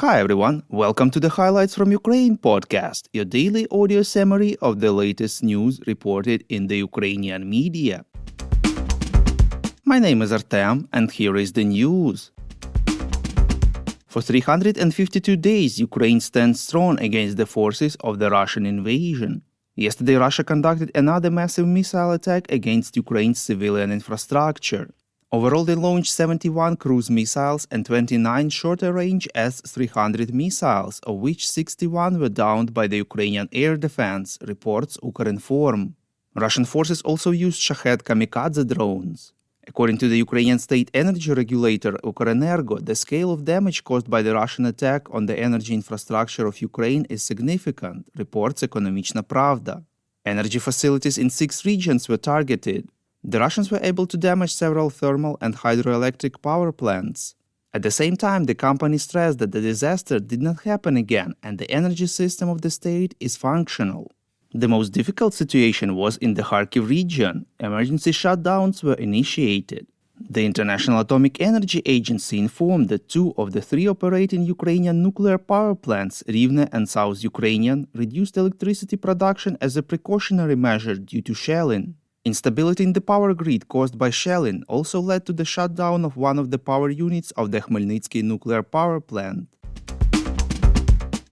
Hi everyone, welcome to the Highlights from Ukraine podcast, your daily audio summary of the latest news reported in the Ukrainian media. My name is Artem, and here is the news. For 352 days, Ukraine stands strong against the forces of the Russian invasion. Yesterday, Russia conducted another massive missile attack against Ukraine's civilian infrastructure. Overall, they launched 71 cruise missiles and 29 shorter-range S-300 missiles, of which 61 were downed by the Ukrainian air defense, reports Ukrinform. Russian forces also used Shahed kamikaze drones. According to the Ukrainian state energy regulator Ukrenergo, the scale of damage caused by the Russian attack on the energy infrastructure of Ukraine is significant, reports Ekonomichna Pravda. Energy facilities in 6 regions were targeted. The Russians were able to damage several thermal and hydroelectric power plants. At the same time, the company stressed that the disaster did not happen again and the energy system of the state is functional. The most difficult situation was in the Kharkiv region. Emergency shutdowns were initiated. The International Atomic Energy Agency informed that 2 of the 3 operating Ukrainian nuclear power plants, Rivne and South Ukrainian, reduced electricity production as a precautionary measure due to shelling. Instability in the power grid caused by shelling also led to the shutdown of one of the power units of the Khmelnytsky nuclear power plant.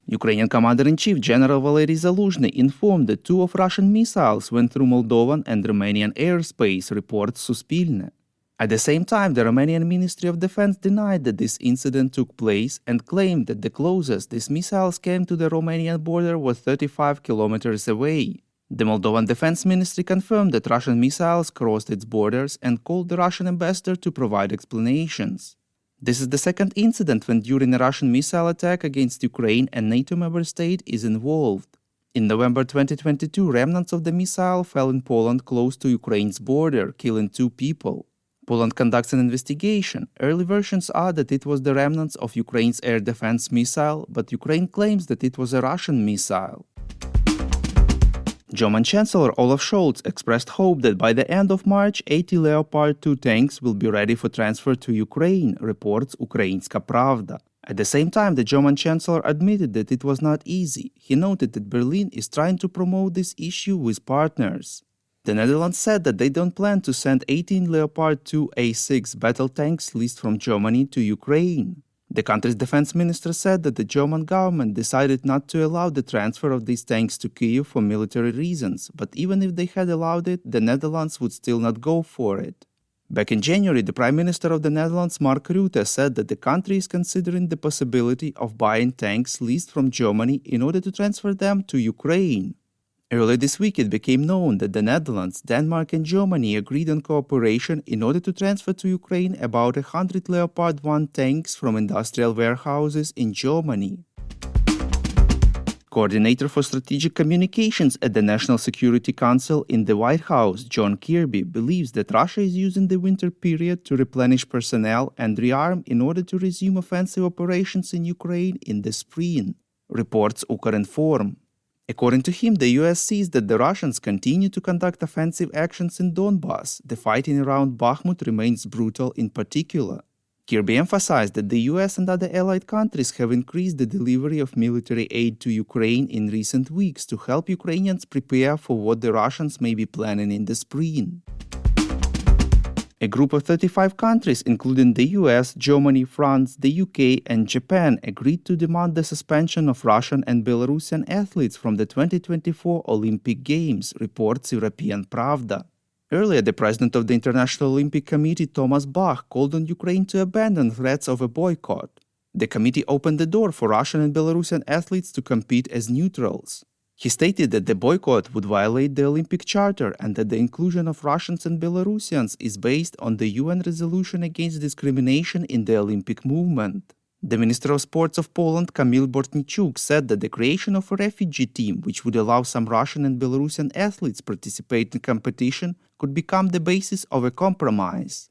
Ukrainian Commander-in-Chief General Valery Zaluzhny informed that 2 of Russian missiles went through Moldovan and Romanian airspace, reports Suspilne. At the same time, the Romanian Ministry of Defense denied that this incident took place and claimed that the closest these missiles came to the Romanian border was 35 kilometers away. The Moldovan Defense Ministry confirmed that Russian missiles crossed its borders and called the Russian ambassador to provide explanations. This is the second incident when during a Russian missile attack against Ukraine a NATO member state is involved. In November 2022, remnants of the missile fell in Poland close to Ukraine's border, killing 2 people. Poland conducts an investigation. Early versions are that it was the remnants of Ukraine's air defense missile, but Ukraine claims that it was a Russian missile. German Chancellor Olaf Scholz expressed hope that by the end of March, 80 Leopard 2 tanks will be ready for transfer to Ukraine, reports Ukrainska Pravda. At the same time, the German Chancellor admitted that it was not easy. He noted that Berlin is trying to promote this issue with partners. The Netherlands said that they don't plan to send 18 Leopard 2 A6 battle tanks leased from Germany to Ukraine. The country's defense minister said that the German government decided not to allow the transfer of these tanks to Kyiv for military reasons, but even if they had allowed it, the Netherlands would still not go for it. Back in January, the Prime Minister of the Netherlands, Mark Rutte, said that the country is considering the possibility of buying tanks leased from Germany in order to transfer them to Ukraine. Earlier this week, it became known that the Netherlands, Denmark and Germany agreed on cooperation in order to transfer to Ukraine about 100 Leopard 1 tanks from industrial warehouses in Germany. Coordinator for Strategic Communications at the National Security Council in the White House, John Kirby, believes that Russia is using the winter period to replenish personnel and rearm in order to resume offensive operations in Ukraine in the spring, reports Ukrinform. According to him, the US sees that the Russians continue to conduct offensive actions in Donbass. The fighting around Bakhmut remains brutal in particular. Kirby emphasized that the US and other allied countries have increased the delivery of military aid to Ukraine in recent weeks to help Ukrainians prepare for what the Russians may be planning in the spring. A group of 35 countries, including the US, Germany, France, the UK, and Japan, agreed to demand the suspension of Russian and Belarusian athletes from the 2024 Olympic Games, reports European Pravda. Earlier, the president of the International Olympic Committee, Thomas Bach, called on Ukraine to abandon threats of a boycott. The committee opened the door for Russian and Belarusian athletes to compete as neutrals. He stated that the boycott would violate the Olympic Charter and that the inclusion of Russians and Belarusians is based on the UN resolution against discrimination in the Olympic movement. The Minister of Sports of Poland, Kamil Bortniczuk, said that the creation of a refugee team, which would allow some Russian and Belarusian athletes participate in competition, could become the basis of a compromise.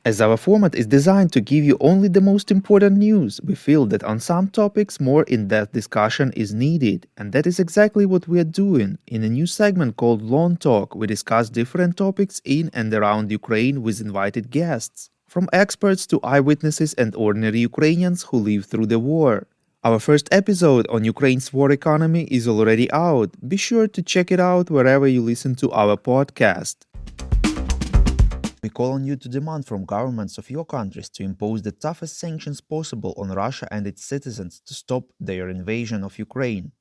As our format is designed to give you only the most important news, we feel that on some topics more in-depth discussion is needed, and that is exactly what we are doing. In a new segment called Long Talk, we discuss different topics in and around Ukraine with invited guests. from experts to eyewitnesses and ordinary Ukrainians who lived through the war. Our first episode on Ukraine's war economy is already out. Be sure to check it out wherever you listen to our podcast. We call on you to demand from governments of your countries to impose the toughest sanctions possible on Russia and its citizens to stop their invasion of Ukraine.